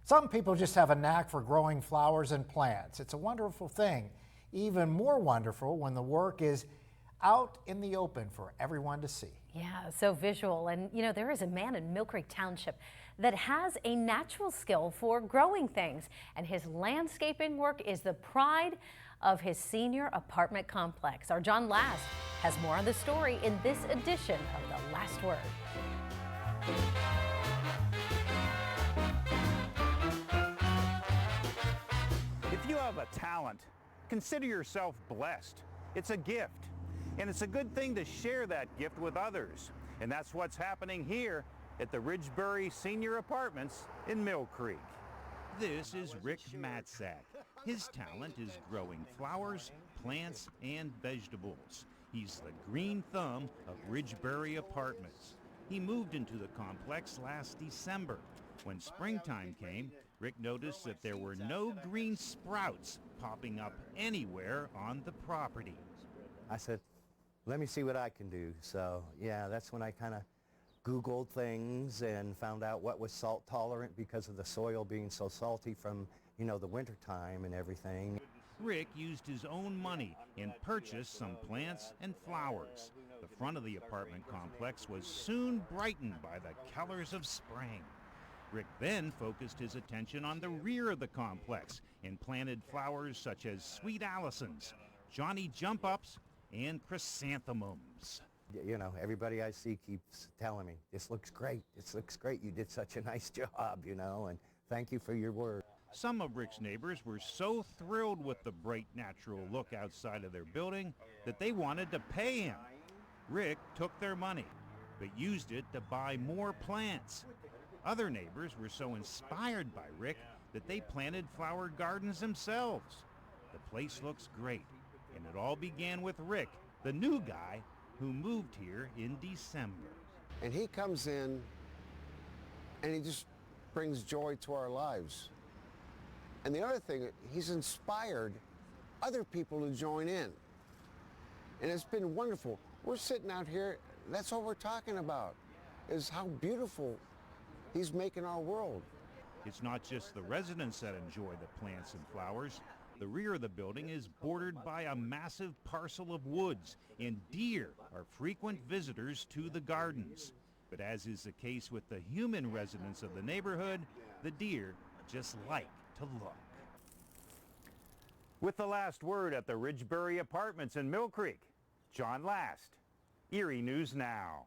Some people just have a knack for growing flowers and plants. It's a wonderful thing. Even more wonderful when the work is out in the open for everyone to see. Yeah, so visual. And you know, there is a man in Mill Creek Township that has a natural skill for growing things, and his landscaping work is the pride of his senior apartment complex. Our John Last has more on the story in this edition of The Last Word. If you have a talent, consider yourself blessed. It's a gift, and it's a good thing to share that gift with others. And that's what's happening here at the Ridgebury Senior Apartments in Mill Creek. This is Rick Matczak. His talent is growing flowers, plants, and vegetables. He's the green thumb of Ridgebury Apartments. He moved into the complex last December. When springtime came, Rick noticed that there were no green sprouts popping up anywhere on the property. I said, let me see what I can do. So yeah, that's when I kind of Googled things and found out what was salt tolerant because of the soil being so salty from, you know, the winter time and everything. Rick used his own money and purchased some plants and flowers. The front of the apartment complex was soon brightened by the colors of spring. Rick then focused his attention on the rear of the complex and planted flowers such as sweet Allisons, Johnny Jump-Ups, and chrysanthemums. You know, everybody I see keeps telling me, this looks great, this looks great, you did such a nice job, you know, and thank you for your word. Some of Rick's neighbors were so thrilled with the bright natural look outside of their building that they wanted to pay him. Rick took their money, but used it to buy more plants. Other neighbors were so inspired by Rick that they planted flower gardens themselves. The place looks great, and it all began with Rick, the new guy who moved here in December. And he comes in and he just brings joy to our lives. And the other thing, he's inspired other people to join in. And it's been wonderful. We're sitting out here, that's what we're talking about, is how beautiful he's making our world. It's not just the residents that enjoy the plants and flowers. The rear of the building is bordered by a massive parcel of woods, and deer are frequent visitors to the gardens. But as is the case with the human residents of the neighborhood, the deer just like to look. With the last word at the Ridgebury Apartments in Mill Creek, John Last, Erie News Now.